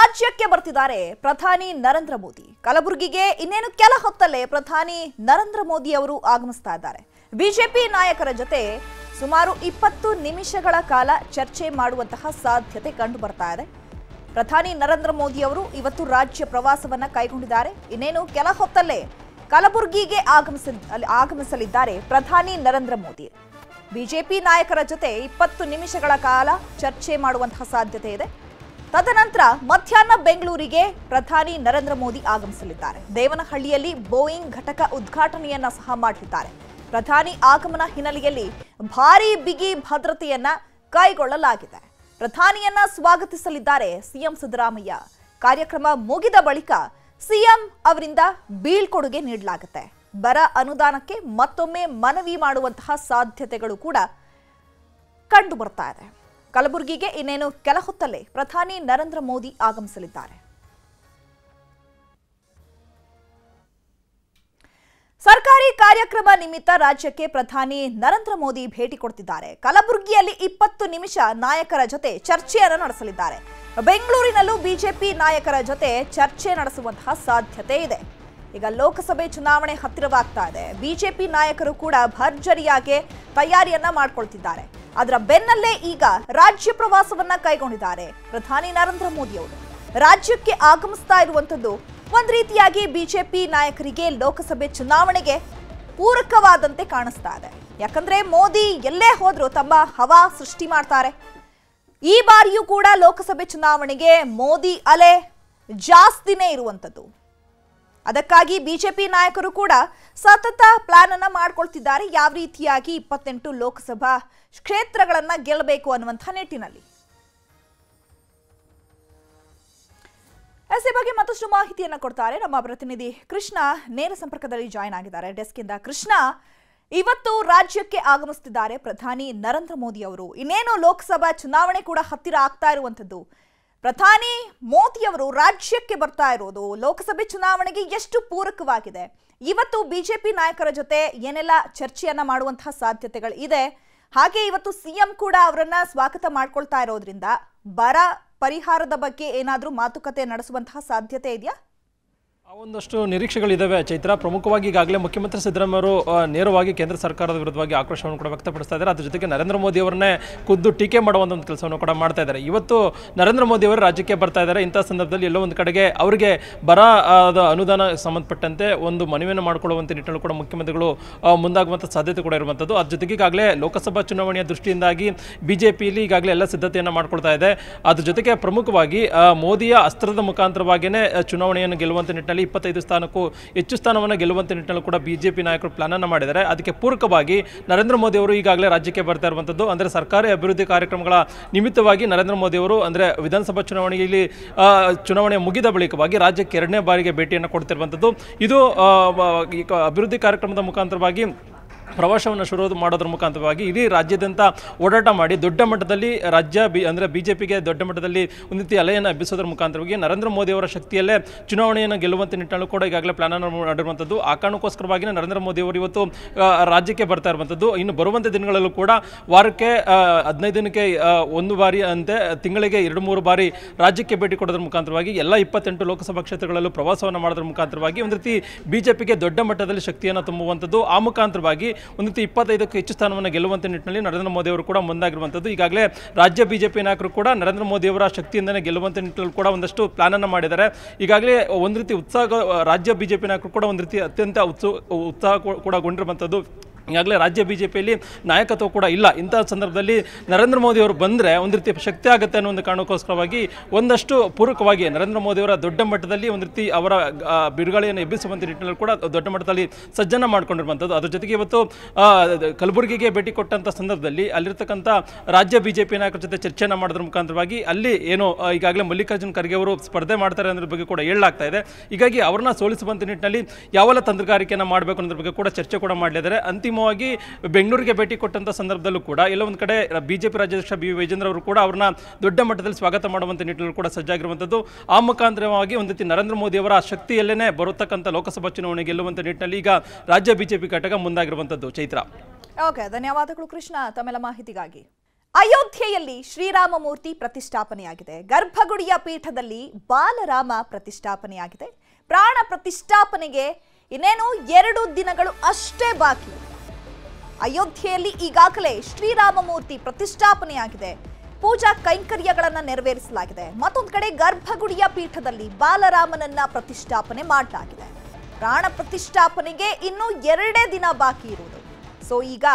ರಾಜ್ಯಕ್ಕೆ ಬರ್ತಿದ್ದಾರೆ ಪ್ರಧಾನಿ ನರೇಂದ್ರ ಮೋದಿ. ಕಲಬುರಗಿಗೆ ಇನ್ನೇನು ಕೆಲ ಹೊತ್ತಲ್ಲೇ ಪ್ರಧಾನಿ ನರೇಂದ್ರ ಮೋದಿ ಅವರು ಆಗಮಿಸ್ತಾ ಇದ್ದಾರೆ. ಬಿಜೆಪಿ ನಾಯಕರ ಜೊತೆ ಸುಮಾರು 20 ನಿಮಿಷಗಳ ಕಾಲ ಚರ್ಚೆ ಮಾಡುವಂತಹ ಸಾಧ್ಯತೆ ಕಂಡು ಬರ್ತಾ ಇದೆ. ಪ್ರಧಾನಿ ನರೇಂದ್ರ ಮೋದಿ ಅವರು ಇವತ್ತು ರಾಜ್ಯ ಪ್ರವಾಸವನ್ನ ಕೈಗೊಂಡಿದ್ದಾರೆ. ಇನ್ನೇನು ಕೆಲ ಹೊತ್ತಲ್ಲೇ ಕಲಬುರಗಿಗೆ ಆಗಮಿಸಲಿದ್ದಾರೆ ಪ್ರಧಾನಿ ನರೇಂದ್ರ ಮೋದಿ. ಬಿಜೆಪಿ ನಾಯಕರ ಜೊತೆ 20 ನಿಮಿಷಗಳ ಕಾಲ ಚರ್ಚೆ ಮಾಡುವಂತಹ ಸಾಧ್ಯತೆ ಇದೆ. ತದನಂತರ ಮಧ್ಯಾಹ್ನ ಬೆಂಗಳೂರಿಗೆ ಪ್ರಧಾನಿ ನರೇಂದ್ರ ಮೋದಿ ಆಗಮಿಸಲಿದ್ದಾರೆ. ದೇವನಹಳ್ಳಿಯಲ್ಲಿ ಬೋಯಿಂಗ್ ಘಟಕ ಉದ್ಘಾಟನೆಯನ್ನ ಸಹ ಮಾಡಲಿದ್ದಾರೆ. ಪ್ರಧಾನಿ ಆಗಮನ ಹಿನ್ನೆಲೆಯಲ್ಲಿ ಭಾರೀ ಬಿಗಿ ಭದ್ರತೆಯನ್ನ ಕೈಗೊಳ್ಳಲಾಗಿದೆ. ಪ್ರಧಾನಿಯನ್ನ ಸ್ವಾಗತಿಸಲಿದ್ದಾರೆ ಸಿಎಂ ಸಿದ್ದರಾಮಯ್ಯ. ಕಾರ್ಯಕ್ರಮ ಮುಗಿದ ಬಳಿಕ ಸಿಎಂ ಅವರಿಂದ ಬೀಳ್ಕೊಡುಗೆ ನೀಡಲಾಗುತ್ತೆ. ಬರ ಅನುದಾನಕ್ಕೆ ಮತ್ತೊಮ್ಮೆ ಮನವಿ ಮಾಡುವಂತಹ ಸಾಧ್ಯತೆಗಳು ಕೂಡ ಕಂಡು ಬರ್ತಾ ಇದೆ. ಕಲಬುರಗಿಗೆ ಇನ್ನೇನು ಕೆಲ ಹೊತ್ತಲ್ಲೇ ಪ್ರಧಾನಿ ನರೇಂದ್ರ ಮೋದಿ ಆಗಮಿಸಲಿದ್ದಾರೆ. ಸರ್ಕಾರಿ ಕಾರ್ಯಕ್ರಮ ನಿಮಿತ್ತ ರಾಜ್ಯಕ್ಕೆ ಪ್ರಧಾನಿ ನರೇಂದ್ರ ಮೋದಿ ಭೇಟಿ ಕೊಡ್ತಿದ್ದಾರೆ. ಕಲಬುರಗಿಯಲ್ಲಿ 20 ನಿಮಿಷ ನಾಯಕರ ಜೊತೆ ಚರ್ಚೆಯನ್ನು ನಡೆಸಲಿದ್ದಾರೆ. ಬೆಂಗಳೂರಿನಲ್ಲೂ ಬಿಜೆಪಿ ನಾಯಕರ ಜೊತೆ ಚರ್ಚೆ ನಡೆಸುವಂತಹ ಸಾಧ್ಯತೆ ಇದೆ. ಈಗ ಲೋಕಸಭೆ ಚುನಾವಣೆ ಹತ್ತಿರವಾಗ್ತಾ ಇದೆ. ಬಿಜೆಪಿ ನಾಯಕರು ಕೂಡ ಭರ್ಜರಿಯಾಗಿ ತಯಾರಿಯನ್ನ ಮಾಡ್ಕೊಳ್ತಿದ್ದಾರೆ. ಅದರ ಬೆನ್ನಲ್ಲೇ ಈಗ ರಾಜ್ಯ ಪ್ರವಾಸವನ್ನ ಕೈಗೊಂಡಿದ್ದಾರೆ ಪ್ರಧಾನಿ ನರೇಂದ್ರ ಮೋದಿ ಅವರು. ರಾಜ್ಯಕ್ಕೆ ಆಗಮಿಸ್ತಾ ಇರುವಂತದ್ದು ಒಂದ್ ರೀತಿಯಾಗಿ ಬಿಜೆಪಿ ನಾಯಕರಿಗೆ ಲೋಕಸಭೆ ಚುನಾವಣೆಗೆ ಪೂರಕವಾದಂತೆ ಕಾಣಿಸ್ತಾ ಇದೆ. ಯಾಕಂದ್ರೆ ಮೋದಿ ಎಲ್ಲೇ ಹೋದ್ರೂ ತಮ್ಮ ಹವಾ ಸೃಷ್ಟಿ ಮಾಡ್ತಾರೆ. ಈ ಬಾರಿಯೂ ಕೂಡ ಲೋಕಸಭೆ ಚುನಾವಣೆಗೆ ಮೋದಿ ಅಲೆ ಜಾಸ್ತಿನೇ ಇರುವಂತದ್ದು. ಅದಕ್ಕಾಗಿ ಬಿಜೆಪಿ ನಾಯಕರು ಕೂಡ ಸತತ ಪ್ಲಾನ್ ಅನ್ನ ಮಾಡ್ಕೊಳ್ತಿದ್ದಾರೆ. ಯಾವ ರೀತಿಯಾಗಿ 28 ಲೋಕಸಭಾ ಕ್ಷೇತ್ರಗಳನ್ನ ಗೆಲ್ಲಬೇಕು ಅನ್ನುವಂಥ ನಿಟ್ಟಿನಲ್ಲಿ. ಈ ಬಗ್ಗೆ ಮತ್ತಷ್ಟು ಮಾಹಿತಿಯನ್ನ ಕೊಡ್ತಾರೆ ನಮ್ಮ ಪ್ರತಿನಿಧಿ ಕೃಷ್ಣ. ನೇರ ಸಂಪರ್ಕದಲ್ಲಿ ಜಾಯಿನ್ ಆಗಿದ್ದಾರೆ ಡೆಸ್ಕ್ ಇಂದ. ಕೃಷ್ಣ, ಇವತ್ತು ರಾಜ್ಯಕ್ಕೆ ಆಗಮಿಸುತ್ತಿದ್ದಾರೆ ಪ್ರಧಾನಿ ನರೇಂದ್ರ ಮೋದಿ ಅವರು. ಇನ್ನೇನು ಲೋಕಸಭಾ ಚುನಾವಣೆ ಕೂಡ ಹತ್ತಿರ ಆಗ್ತಾ ಇರುವಂತದ್ದು. ಪ್ರಧಾನಿ ಮೋದಿ ಅವರು ರಾಜ್ಯಕ್ಕೆ ಬರ್ತಾ ಇರೋದು ಲೋಕಸಭೆ ಚುನಾವಣೆಗೆ ಎಷ್ಟು ಪೂರಕವಾಗಿದೆ? ಇವತ್ತು ಬಿಜೆಪಿ ನಾಯಕರ ಜೊತೆ ಏನೆಲ್ಲ ಚರ್ಚೆಯನ್ನ ಮಾಡುವಂತಹ ಸಾಧ್ಯತೆಗಳು ಇದೆ? ಹಾಗೆ ಇವತ್ತು ಸಿಎಂ ಕೂಡ ಅವರನ್ನ ಸ್ವಾಗತ ಮಾಡ್ಕೊಳ್ತಾ ಇರೋದ್ರಿಂದ ಬರ ಪರಿಹಾರದ ಬಗ್ಗೆ ಏನಾದರೂ ಮಾತುಕತೆ ನಡೆಸುವಂತಹ ಸಾಧ್ಯತೆ ಇದೆಯಾ? ಒಂದಷ್ಟು ನಿರೀಕ್ಷೆಗಳಿದ್ದಾವೆ ಚೈತ್ರ. ಪ್ರಮುಖವಾಗಿ ಈಗಾಗಲೇ ಮುಖ್ಯಮಂತ್ರಿ ಸಿದ್ದರಾಮಯ್ಯ ಅವರು ನೇರವಾಗಿ ಕೇಂದ್ರ ಸರ್ಕಾರದ ವಿರುದ್ಧವಾಗಿ ಆಕ್ರೋಶವನ್ನು ಕೂಡ ವ್ಯಕ್ತಪಡಿಸ್ತಾ ಇದ್ದಾರೆ. ಅದ್ರ ಜೊತೆಗೆ ನರೇಂದ್ರ ಮೋದಿ ಅವರನ್ನೇ ಖುದ್ದು ಟೀಕೆ ಮಾಡುವಂಥ ಒಂದು ಕೆಲಸವನ್ನು ಕೂಡ ಮಾಡ್ತಾ ಇದ್ದಾರೆ. ಇವತ್ತು ನರೇಂದ್ರ ಮೋದಿ ಅವರು ರಾಜ್ಯಕ್ಕೆ ಬರ್ತಾ ಇದ್ದಾರೆ. ಇಂಥ ಸಂದರ್ಭದಲ್ಲಿ ಎಲ್ಲೋ ಒಂದು ಕಡೆಗೆ ಅವರಿಗೆ ಬರ ಅನುದಾನ ಸಂಬಂಧಪಟ್ಟಂತೆ ಒಂದು ಮನವಿಯನ್ನು ಮಾಡಿಕೊಳ್ಳುವಂಥ ನಿಟ್ಟಿನಲ್ಲಿ ಕೂಡ ಮುಖ್ಯಮಂತ್ರಿಗಳು ಮುಂದಾಗುವಂಥ ಸಾಧ್ಯತೆ ಕೂಡ ಇರುವಂಥದ್ದು. ಅದ್ರ ಜೊತೆಗೆ ಈಗಾಗಲೇ ಲೋಕಸಭಾ ಚುನಾವಣೆಯ ದೃಷ್ಟಿಯಿಂದಾಗಿ ಬಿಜೆಪಿಯಲ್ಲಿ ಈಗಾಗಲೇ ಎಲ್ಲ ಸಿದ್ಧತೆಯನ್ನು ಮಾಡ್ಕೊಳ್ತಾ ಇದೆ. ಅದ್ರ ಜೊತೆಗೆ ಪ್ರಮುಖವಾಗಿ ಮೋದಿಯ ಅಸ್ತ್ರದ ಮುಖಾಂತರವಾಗಿಯೇ ಚುನಾವಣೆಯನ್ನು ಗೆಲ್ಲುವಂಥ ನಿಟ್ಟಿನಲ್ಲಿ 25 ಸ್ಥಾನಕ್ಕೂ ಹೆಚ್ಚು ಸ್ಥಾನವನ್ನು ಗೆಲ್ಲುವಂಥ ನಿಟ್ಟಿನಲ್ಲಿ ಕೂಡ ಬಿಜೆಪಿ ನಾಯಕರು ಪ್ಲಾನ್ ಅನ್ನು ಮಾಡಿದ್ದಾರೆ. ಅದಕ್ಕೆ ಪೂರಕವಾಗಿ ನರೇಂದ್ರ ಮೋದಿ ಅವರು ಈಗಾಗಲೇ ರಾಜ್ಯಕ್ಕೆ ಬರ್ತಾ ಇರುವಂಥದ್ದು. ಅಂದರೆ ಸರ್ಕಾರಿ ಅಭಿವೃದ್ಧಿ ಕಾರ್ಯಕ್ರಮಗಳ ನಿಮಿತ್ತವಾಗಿ ನರೇಂದ್ರ ಮೋದಿ ಅವರು ಅಂದರೆ ವಿಧಾನಸಭಾ ಚುನಾವಣೆಯಲ್ಲಿ ಚುನಾವಣೆ ಮುಗಿದ ಬಳಿಕವಾಗಿ ರಾಜ್ಯಕ್ಕೆ 2ನೇ ಬಾರಿಗೆ ಭೇಟಿಯನ್ನು ಕೊಡ್ತಿರುವಂಥದ್ದು. ಇದು ಅಭಿವೃದ್ಧಿ ಕಾರ್ಯಕ್ರಮದ ಮುಖಾಂತರವಾಗಿ ಪ್ರವಾಸವನ್ನು ಶುರು ಮಾಡೋದ್ರ ಮುಖಾಂತರವಾಗಿ ಇಡೀ ರಾಜ್ಯಾದ್ಯಂತ ಓಡಾಟ ಮಾಡಿ ದೊಡ್ಡ ಮಟ್ಟದಲ್ಲಿ ಅಂದರೆ ಬಿಜೆಪಿಗೆ ದೊಡ್ಡ ಮಟ್ಟದಲ್ಲಿ ಒಂದು ರೀತಿ ಅಲೆಯನ್ನು ಎಬ್ಬಿಸೋದ್ರ ಮುಖಾಂತರವಾಗಿ ನರೇಂದ್ರ ಮೋದಿ ಅವರ ಶಕ್ತಿಯಲ್ಲೇ ಚುನಾವಣೆಯನ್ನು ಗೆಲ್ಲುವಂಥ ನಿಟ್ಟಿನಲ್ಲೂ ಕೂಡ ಈಗಾಗಲೇ ಪ್ಲಾನ್ ಅನ್ನು ಮಾಡಿರುವಂಥದ್ದು. ಆ ಕಾರಣಕ್ಕೋಸ್ಕರವಾಗಿ ನರೇಂದ್ರ ಮೋದಿ ಅವರು ಇವತ್ತು ರಾಜ್ಯಕ್ಕೆ ಬರ್ತಾ ಇರುವಂಥದ್ದು. ಇನ್ನು ಬರುವಂಥ ದಿನಗಳಲ್ಲೂ ಕೂಡ ವಾರಕ್ಕೆ 15 ದಿನಕ್ಕೆ ಒಂದು ಬಾರಿ ಅಂತೆ ತಿಂಗಳಿಗೆ 2-3 ಬಾರಿ ರಾಜ್ಯಕ್ಕೆ ಭೇಟಿ ಕೊಡೋದ್ರ ಮುಖಾಂತರವಾಗಿ ಎಲ್ಲ 28 ಲೋಕಸಭಾ ಕ್ಷೇತ್ರಗಳಲ್ಲೂ ಪ್ರವಾಸವನ್ನು ಮಾಡೋದ್ರ ಮುಖಾಂತರವಾಗಿ ಒಂದು ರೀತಿ ಬಿಜೆಪಿಗೆ ದೊಡ್ಡ ಮಟ್ಟದಲ್ಲಿ ಶಕ್ತಿಯನ್ನು ತುಂಬುವಂಥದ್ದು. ಆ ಮುಖಾಂತರವಾಗಿ ಒಂದು ರೀತಿ 25ಕ್ಕೂ ಹೆಚ್ಚು ಸ್ಥಾನವನ್ನು ಗೆಲ್ಲುವಂಥ ನಿಟ್ಟಿನಲ್ಲಿ ನರೇಂದ್ರ ಮೋದಿ ಅವರು ಕೂಡ ಮುಂದಾಗಿರುವಂಥದ್ದು. ಈಗಾಗಲೇ ರಾಜ್ಯ ಬಿಜೆಪಿ ನಾಯಕರು ಕೂಡ ನರೇಂದ್ರ ಮೋದಿ ಅವರ ಶಕ್ತಿಯಿಂದಲೇ ಗೆಲ್ಲುವಂಥ ನಿಟ್ಟಿನಲ್ಲಿ ಕೂಡ ಒಂದಷ್ಟು ಪ್ಲಾನ್ ಅನ್ನು ಮಾಡಿದ್ದಾರೆ. ಈಗಾಗಲೇ ಒಂದು ರೀತಿ ರಾಜ್ಯ ಬಿಜೆಪಿ ನಾಯಕರು ಕೂಡ ಒಂದು ರೀತಿ ಅತ್ಯಂತ ಉತ್ಸಾಹ ಕೂಡ ಗೊಂಡಿರುವಂಥದ್ದು. ಈಗಾಗಲೇ ರಾಜ್ಯ ಬಿಜೆಪಿಯಲ್ಲಿ ನಾಯಕತ್ವ ಕೂಡ ಇಲ್ಲ. ಇಂಥ ಸಂದರ್ಭದಲ್ಲಿ ನರೇಂದ್ರ ಮೋದಿ ಅವರು ಬಂದರೆ ಒಂದು ರೀತಿ ಶಕ್ತಿ ಆಗುತ್ತೆ ಅನ್ನೋ ಒಂದು ಕಾರಣಕ್ಕೋಸ್ಕರವಾಗಿ ಒಂದಷ್ಟು ಪೂರಕವಾಗಿ ನರೇಂದ್ರ ಮೋದಿ ಅವರ ದೊಡ್ಡ ಮಟ್ಟದಲ್ಲಿ ಒಂದು ರೀತಿ ಅವರ ಬಿಡುಗಡೆಯನ್ನು ಎಬ್ಬಿಸುವಂಥ ನಿಟ್ಟಿನಲ್ಲಿ ಕೂಡ ದೊಡ್ಡ ಮಟ್ಟದಲ್ಲಿ ಸಜ್ಜನ್ನು ಮಾಡ್ಕೊಂಡಿರುವಂಥದ್ದು. ಅದ್ರ ಜೊತೆಗೆ ಇವತ್ತು ಕಲಬುರಗಿಗೆ ಭೇಟಿ ಕೊಟ್ಟಂಥ ಸಂದರ್ಭದಲ್ಲಿ ಅಲ್ಲಿರ್ತಕ್ಕಂಥ ರಾಜ್ಯ ಬಿಜೆಪಿ ನಾಯಕರ ಜೊತೆ ಚರ್ಚೆಯನ್ನು ಮಾಡೋದ್ರ ಮುಖಾಂತರವಾಗಿ ಅಲ್ಲಿ ಏನು ಈಗಾಗಲೇ ಮಲ್ಲಿಕಾರ್ಜುನ್ ಖರ್ಗೆ ಅವರು ಸ್ಪರ್ಧೆ ಮಾಡ್ತಾರೆ ಅನ್ನೋದ್ರ ಬಗ್ಗೆ ಕೂಡ ಹೇಳಲಾಗ್ತಾ ಇದೆ. ಹೀಗಾಗಿ ಅವ್ರನ್ನ ಸೋಲಿಸುವಂಥ ನಿಟ್ಟಿನಲ್ಲಿ ಯಾವೆಲ್ಲ ತಂತ್ರಗಾರಿಕೆಯನ್ನು ಮಾಡಬೇಕು ಅನ್ನೋದ್ರ ಬಗ್ಗೆ ಕೂಡ ಚರ್ಚೆ ಕೂಡ ಮಾಡಲಿದ್ದಾರೆ. ಅಂತಿಮ ಬೆಂಗಳೂರಿಗೆ ಭೇಟಿ ಕೊಟ್ಟಂತ ಸಂದರ್ಭದಲ್ಲೂ ಕೂಡ ಎಲ್ಲ ಒಂದು ಕಡೆ ಬಿಜೆಪಿ ರಾಜ್ಯಾಧ್ಯಕ್ಷ ಬಿ ವೈಜೇಂದ್ರ ಅವರು ಕೂಡ ಅವರನ್ನ ದೊಡ್ಡ ಮಟ್ಟದಲ್ಲಿ ಸ್ವಾಗತ ಮಾಡುವಂತ ನಿಟ್ಟಿನಲ್ಲಿ ಕೂಡ ಸಜ್ಜಾಗಿರುವಂತದ್ದು. ಆ ಮುಖಾಂತರವಾಗಿ ಒಂದು ರೀತಿ ನರೇಂದ್ರ ಮೋದಿ ಅವರ ಶಕ್ತಿಯಲ್ಲೇನೆ ಬರುತ್ತಕ್ಕಂತ ಲೋಕಸಭಾ ಚುನಾವಣೆ ಗೆಲ್ಲುವಂತ ನಿಟ್ಟಿನಲ್ಲಿ ಈಗ ರಾಜ್ಯ ಬಿಜೆಪಿ ಘಟಕ ಮುಂದಾಗಿರುವಂತದ್ದು. ಚೈತ್ರ, ಓಕೆ, ಧನ್ಯವಾದಗಳು ಕೃಷ್ಣ ತಮ್ಮೆಲ್ಲ ಮಾಹಿತಿಗಾಗಿ. ಅಯೋಧ್ಯೆಯಲ್ಲಿ ಶ್ರೀರಾಮಮೂರ್ತಿ ಪ್ರತಿಷ್ಠಾಪನೆಯಾಗಿದೆ. ಗರ್ಭಗುಡಿಯ ಪೀಠದಲ್ಲಿ ಬಾಲರಾಮ ಪ್ರತಿಷ್ಠಾಪನೆಯಾಗಿದೆ. ಪ್ರಾಣ ಪ್ರತಿಷ್ಠಾಪನೆಗೆ ಇನ್ನೇನು 2 ದಿನಗಳು ಅಷ್ಟೇ ಬಾಕಿ. ಅಯೋಧ್ಯೆಯಲ್ಲಿ ಈಗಾಗಲೇ ಶ್ರೀರಾಮಮೂರ್ತಿ ಪ್ರತಿಷ್ಠಾಪನೆಯಾಗಿದೆ. ಪೂಜಾ ಕೈಂಕರ್ಯಗಳನ್ನು ನೆರವೇರಿಸಲಾಗಿದೆ. ಮತ್ತೊಂದು ಕಡೆ ಗರ್ಭಗುಡಿಯ ಪೀಠದಲ್ಲಿ ಬಾಲರಾಮನನ್ನ ಪ್ರತಿಷ್ಠಾಪನೆ ಮಾಡಲಾಗಿದೆ. ಪ್ರಾಣ ಪ್ರತಿಷ್ಠಾಪನೆಗೆ ಇನ್ನೂ 2 ದಿನ ಬಾಕಿ ಇರುವುದು. ಸೊ ಈಗ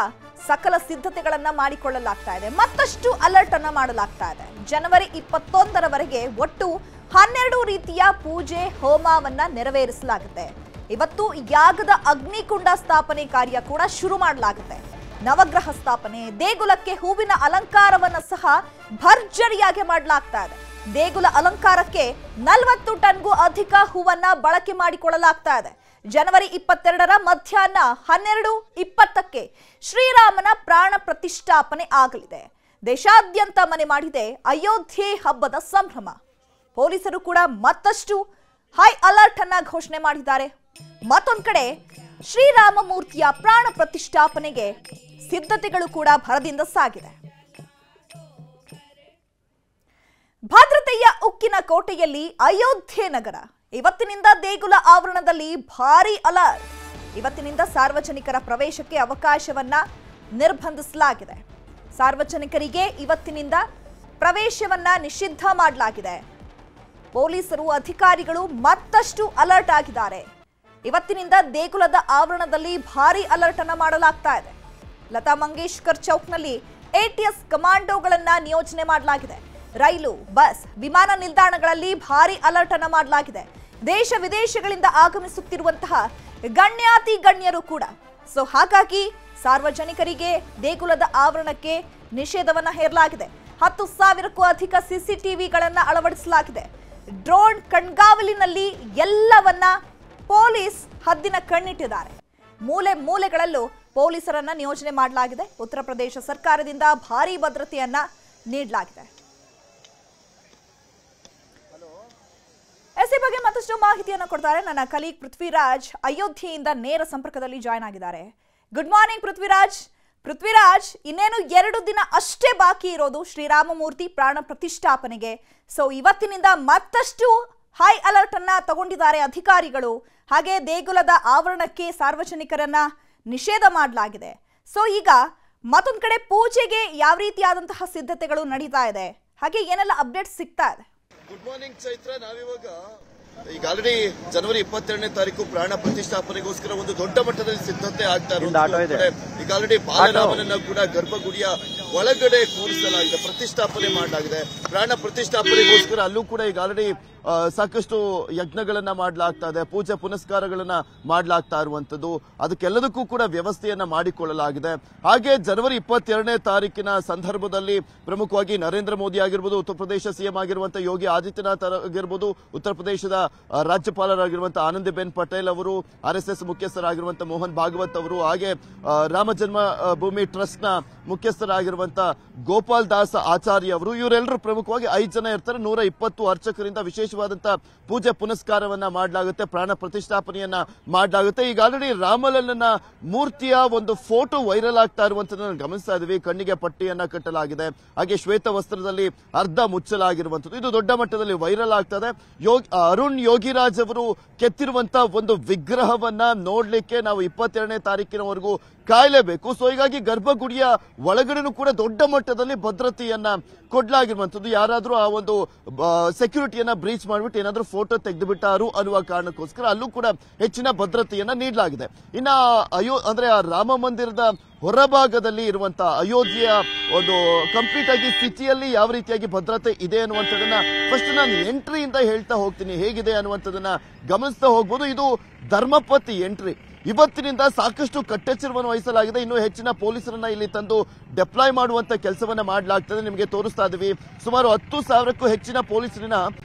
ಸಕಲ ಸಿದ್ಧತೆಗಳನ್ನ ಮಾಡಿಕೊಳ್ಳಲಾಗ್ತಾ ಇದೆ. ಮತ್ತಷ್ಟು ಅಲರ್ಟ್ ಅನ್ನ ಮಾಡಲಾಗ್ತಾ ಇದೆ. ಜನವರಿ 21ರವರೆಗೆ ಒಟ್ಟು 12 ರೀತಿಯ ಪೂಜೆ ಹೋಮವನ್ನ ನೆರವೇರಿಸಲಾಗುತ್ತೆ. ಇವತ್ತು ಯಾಗದ ಅಗ್ನಿಕುಂಡ ಸ್ಥಾಪನೆ ಕಾರ್ಯ ಕೂಡ ಶುರು ಮಾಡಲಾಗುತ್ತೆ. ನವಗ್ರಹ ಸ್ಥಾಪನೆ, ದೇಗುಲಕ್ಕೆ ಹೂವಿನ ಅಲಂಕಾರವನ್ನ ಸಹ ಭರ್ಜರಿಯಾಗಿ ಮಾಡಲಾಗ್ತಾ ಇದೆ. ದೇಗುಲ ಅಲಂಕಾರಕ್ಕೆ 40 ಟನ್ಗೂ ಅಧಿಕ ಹೂವನ್ನ ಬಳಕೆ ಮಾಡಿಕೊಳ್ಳಲಾಗ್ತಾ ಇದೆ. ಜನವರಿ 22ರ ಮಧ್ಯಾಹ್ನ 12:20ಕ್ಕೆ ಶ್ರೀರಾಮನ ಪ್ರಾಣ ಪ್ರತಿಷ್ಠಾಪನೆ ಆಗಲಿದೆ. ದೇಶಾದ್ಯಂತ ಮನೆ ಮಾಡಿದೆ ಅಯೋಧ್ಯೆ ಹಬ್ಬದ ಸಂಭ್ರಮ. ಪೊಲೀಸರು ಕೂಡ ಮತ್ತಷ್ಟು ಹೈ ಅಲರ್ಟ್ ಅನ್ನ ಘೋಷಣೆ ಮಾಡಿದ್ದಾರೆ. ಮತ್ತೊಂದು ಕಡೆ ಶ್ರೀರಾಮ ಮೂರ್ತಿಯ ಪ್ರಾಣ ಪ್ರತಿಷ್ಠಾಪನೆಗೆ ಸಿದ್ಧತೆಗಳು ಕೂಡ ಭರದಿಂದ ಸಾಗಿದೆ. ಭದ್ರತೆಯ ಉಕ್ಕಿನ ಕೋಟೆಯಲ್ಲಿ ಅಯೋಧ್ಯೆ ನಗರ. ಇವತ್ತಿನಿಂದ ದೇಗುಲ ಆವರಣದಲ್ಲಿ ಭಾರೀ ಅಲರ್ಟ್. ಇವತ್ತಿನಿಂದ ಸಾರ್ವಜನಿಕರ ಪ್ರವೇಶಕ್ಕೆ ಅವಕಾಶವನ್ನ ನಿರ್ಬಂಧಿಸಲಾಗಿದೆ. ಸಾರ್ವಜನಿಕರಿಗೆ ಇವತ್ತಿನಿಂದ ಪ್ರವೇಶವನ್ನ ನಿಷಿದ್ಧ ಮಾಡಲಾಗಿದೆ. ಪೊಲೀಸರು ಅಧಿಕಾರಿಗಳು ಮತ್ತಷ್ಟು ಅಲರ್ಟ್ ಆಗಿದ್ದಾರೆ. ಇವತ್ತಿನಿಂದ ದೇಗುಲದ ಆವರಣದಲ್ಲಿ ಭಾರೀ ಅಲರ್ಟ್ ಅನ್ನ ಮಾಡಲಾಗ್ತಾ ಇದೆ. ಲತಾ ಮಂಗೇಶ್ಕರ್ ಚೌಕ್ನಲ್ಲಿ ATS ಕಮಾಂಡೋಗಳನ್ನ ನಿಯೋಜನೆ ಮಾಡಲಾಗಿದೆ. ರೈಲು, ಬಸ್, ವಿಮಾನ ನಿಲ್ದಾಣಗಳಲ್ಲಿ ಭಾರೀ ಅಲರ್ಟ್ ಅನ್ನ ಮಾಡಲಾಗಿದೆ. ದೇಶ ವಿದೇಶಗಳಿಂದ ಆಗಮಿಸುತ್ತಿರುವಂತಹ ಗಣ್ಯಾತಿ ಗಣ್ಯರು ಕೂಡ. ಸೊ ಹಾಗಾಗಿ ಸಾರ್ವಜನಿಕರಿಗೆ ದೇಗುಲದ ಆವರಣಕ್ಕೆ ನಿಷೇಧವನ್ನ ಹೇರಲಾಗಿದೆ. 10,000ಕ್ಕೂ ಅಧಿಕ CCTVಗಳನ್ನ ಅಳವಡಿಸಲಾಗಿದೆ. ಡ್ರೋನ್ ಕಣ್ಗಾವಲಿನಲ್ಲಿ ಎಲ್ಲವನ್ನ ಪೊಲೀಸ್ ಹದ್ದಿನ ಕಣ್ಣಿಟ್ಟಿದ್ದಾರೆ. ಮೂಲೆ ಮೂಲೆಗಳಲ್ಲೂ ಪೊಲೀಸರನ್ನ ನಿಯೋಜನೆ ಮಾಡಲಾಗಿದೆ. ಉತ್ತರ ಪ್ರದೇಶ ಸರ್ಕಾರದಿಂದ ಭಾರೀ ಭದ್ರತೆಯನ್ನ ನೀಡಲಾಗಿದೆ. ಈ ಬಗ್ಗೆ ಮತ್ತಷ್ಟು ಮಾಹಿತಿಯನ್ನು ಕೊಡ್ತಾರೆ ನನ್ನ ಕಲೀಗ್ ಪೃಥ್ವಿರಾಜ್. ಅಯೋಧ್ಯೆಯಿಂದ ನೇರ ಸಂಪರ್ಕದಲ್ಲಿ ಜಾಯ್ನ್ ಆಗಿದ್ದಾರೆ. ಗುಡ್ ಮಾರ್ನಿಂಗ್ ಪೃಥ್ವಿರಾಜ್, ಇನ್ನೇನು 2 ದಿನ ಅಷ್ಟೇ ಬಾಕಿ ಇರೋದು ಶ್ರೀರಾಮಮೂರ್ತಿ ಪ್ರಾಣ ಪ್ರತಿಷ್ಠಾಪನೆಗೆ. ಸೊ ಇವತ್ತಿನಿಂದ ಮತ್ತಷ್ಟು ಹೈ ಅಲರ್ಟ್ ಅನ್ನ ತಗೊಂಡಿದ್ದಾರೆ ಅಧಿಕಾರಿಗಳು. ಹಾಗೆ ದೇಗುಲದ ಆವರಣಕ್ಕೆ ಸಾರ್ವಜನಿಕರನ್ನ ನಿಷೇಧ ಮಾಡಲಾಗಿದೆ. ಸೊ ಈಗ ಮತ್ತೊಂದು ಕಡೆ ಪೂಜೆಗೆ ಯಾವ ರೀತಿಯಾದಂತಹ ಸಿದ್ಧತೆಗಳು ನಡೀತಾ ಇದೆ, ಹಾಗೆ ಏನೆಲ್ಲ ಅಪ್ಡೇಟ್ ಸಿಗ್ತಾ ಇದೆ? Good morning Chaitra. ನಾವಿವಾಗ ಈಗ ಆಲ್ರೆಡಿ ಜನವರಿ 22ನೇ ತಾರೀಕು ಪ್ರಾಣ ಪ್ರತಿಷ್ಠಾಪನೆಗೋಸ್ಕರ ಒಂದು ದೊಡ್ಡ ಮಟ್ಟದಲ್ಲಿ ಸಿದ್ಧತೆ ಆಗ್ತಾ ಇರೋದು. ಈಗ ಆಲ್ರೆಡಿ ಬಾಲರಾಮನನ್ನ ಕೂಡ ಗರ್ಭಗುಡಿಯ ಒಳಗಡೆ ಕೂರಿಸಲಾಗಿದೆ, ಪ್ರತಿಷ್ಠಾಪನೆ ಮಾಡಲಾಗಿದೆ. ಪ್ರಾಣ ಪ್ರತಿಷ್ಠಾಪನೆಗೋಸ್ಕರ ಅಲ್ಲೂ ಕೂಡ ಈಗ ಆಲ್ರೆಡಿ ಸಾಕಷ್ಟು ಯಜ್ಞಗಳನ್ನ ಮಾಡಲಾಗ್ತಾ ಇದೆ, ಪೂಜೆ ಪುನಸ್ಕಾರಗಳನ್ನ ಮಾಡಲಾಗ್ತಾ ಇರುವಂತದ್ದು. ಅದಕ್ಕೆಲ್ಲದಕ್ಕೂ ಕೂಡ ವ್ಯವಸ್ಥೆಯನ್ನ ಮಾಡಿಕೊಳ್ಳಲಾಗಿದೆ. ಹಾಗೆ ಜನವರಿ 22ನೇ ತಾರೀಕಿನ ಸಂದರ್ಭದಲ್ಲಿ ಪ್ರಮುಖವಾಗಿ ನರೇಂದ್ರ ಮೋದಿ ಆಗಿರ್ಬೋದು, ಉತ್ತರ ಪ್ರದೇಶ ಸಿಎಂ ಆಗಿರುವಂತಹ ಯೋಗಿ ಆದಿತ್ಯನಾಥ್ ಆಗಿರ್ಬೋದು, ಉತ್ತರ ಪ್ರದೇಶದ ರಾಜ್ಯಪಾಲರಾಗಿರುವಂತಹ ಆನಂದಿಬೆನ್ ಪಟೇಲ್ ಅವರು, RSS ಮುಖ್ಯಸ್ಥರಾಗಿರುವಂತಹ ಮೋಹನ್ ಭಾಗವತ್ ಅವರು, ಹಾಗೆ ರಾಮ ಜನ್ಮ ಭೂಮಿ ಟ್ರಸ್ಟ್ ನ ಮುಖ್ಯಸ್ಥರಾಗಿರುವಂತಹ ಗೋಪಾಲ್ ದಾಸ್ ಆಚಾರ್ಯ ಅವರು, ಇವರೆಲ್ಲರೂ ಪ್ರಮುಖವಾಗಿ 5 ಜನ ಇರ್ತಾರೆ. 120 ಅರ್ಚಕರಿಂದ ವಿಶೇಷವಾದಂತಹ ಪೂಜೆ ಪುನಸ್ಕಾರವನ್ನ ಮಾಡಲಾಗುತ್ತೆ, ಪ್ರಾಣ ಪ್ರತಿಷ್ಠಾಪನೆಯನ್ನ ಮಾಡಲಾಗುತ್ತೆ. ಈಗ ಆಲ್ರೆಡಿ ರಾಮಲಲ್ಲನ ಮೂರ್ತಿಯ ಒಂದು ಫೋಟೋ ವೈರಲ್ ಆಗ್ತಾ ಇರುವಂತದನ್ನ ಗಮನಿಸ್ತಾ ಇದೀವಿ. ಕಣ್ಣಿಗೆ ಪಟ್ಟಿಯನ್ನ ಕಟ್ಟಲಾಗಿದೆ, ಹಾಗೆ ಶ್ವೇತ ವಸ್ತ್ರದಲ್ಲಿ ಅರ್ಧ ಮುಚ್ಚಲಾಗಿರುವಂತದ್ದು. ಇದು ದೊಡ್ಡ ಮಟ್ಟದಲ್ಲಿ ವೈರಲ್ ಆಗ್ತದೆ. ಅರುಣ್ ಯೋಗಿರಾಜ್ ಅವರು ಕೆತ್ತಿರುವಂತಹ ಒಂದು ವಿಗ್ರಹವನ್ನ ನೋಡ್ಲಿಕ್ಕೆ ನಾವು 22ನೇ ತಾರೀಕಿನವರೆಗೂ ಕಾಯಲೇಬೇಕು. ಸೊ ಹೀಗಾಗಿ ಗರ್ಭಗುಡಿಯ ಒಳಗಡೆನೂ ಕೂಡ ದೊಡ್ಡ ಮಟ್ಟದಲ್ಲಿ ಭದ್ರತೆಯನ್ನ ಕೊಡ್ಲಾಗಿರುವಂತದ್ದು. ಯಾರಾದ್ರೂ ಆ ಒಂದು ಸೆಕ್ಯೂರಿಟಿಯನ್ನ ಬ್ರೀಚ್ ಮಾಡಿಬಿಟ್ಟು ಏನಾದ್ರೂ ಫೋಟೋ ತೆಗೆದು ಬಿಟ್ಟಾರು ಅನ್ನುವ ಕಾರಣಕ್ಕೋಸ್ಕರ ಅಲ್ಲೂ ಕೂಡ ಹೆಚ್ಚಿನ ಭದ್ರತೆಯನ್ನ ನೀಡಲಾಗಿದೆ. ಇನ್ನ ಅಂದ್ರೆ ಆ ರಾಮ ಮಂದಿರದ ಹೊರಭಾಗದಲ್ಲಿ ಇರುವಂತಹ ಅಯೋಧ್ಯೆಯ ಒಂದು ಕಂಪ್ಲೀಟ್ ಆಗಿ ಸಿಟಿಯಲ್ಲಿ ಯಾವ ರೀತಿಯಾಗಿ ಭದ್ರತೆ ಇದೆ ಅನ್ನುವಂಥದ್ದನ್ನ ಫಸ್ಟ್ ನಾನು ಎಂಟ್ರಿಯಿಂದ ಹೇಳ್ತಾ ಹೋಗ್ತೀನಿ, ಹೇಗಿದೆ ಅನ್ನುವಂಥದ್ದನ್ನ ಗಮನಿಸ್ತಾ ಹೋಗ್ಬೋದು. ಇದು ಧರ್ಮಪತಿ ಎಂಟ್ರಿ. ಇವತ್ತಿನಿಂದ ಸಾಕಷ್ಟು ಕಟ್ಟೆಚ್ಚರವನ್ನು ವಹಿಸಲಾಗಿದೆ. ಇನ್ನೂ ಹೆಚ್ಚಿನ ಪೊಲೀಸರನ್ನ ಇಲ್ಲಿ ತಂದು ಡೆಪ್ಲಾಯ್ ಮಾಡುವಂತ ಕೆಲಸವನ್ನ ಮಾಡಲಾಗ್ತದೆ. ನಿಮಗೆ ತೋರಿಸ್ತಾ ಇದೀವಿ, ಸುಮಾರು 10,000ಕ್ಕೂ ಹೆಚ್ಚಿನ ಪೊಲೀಸರನ್ನ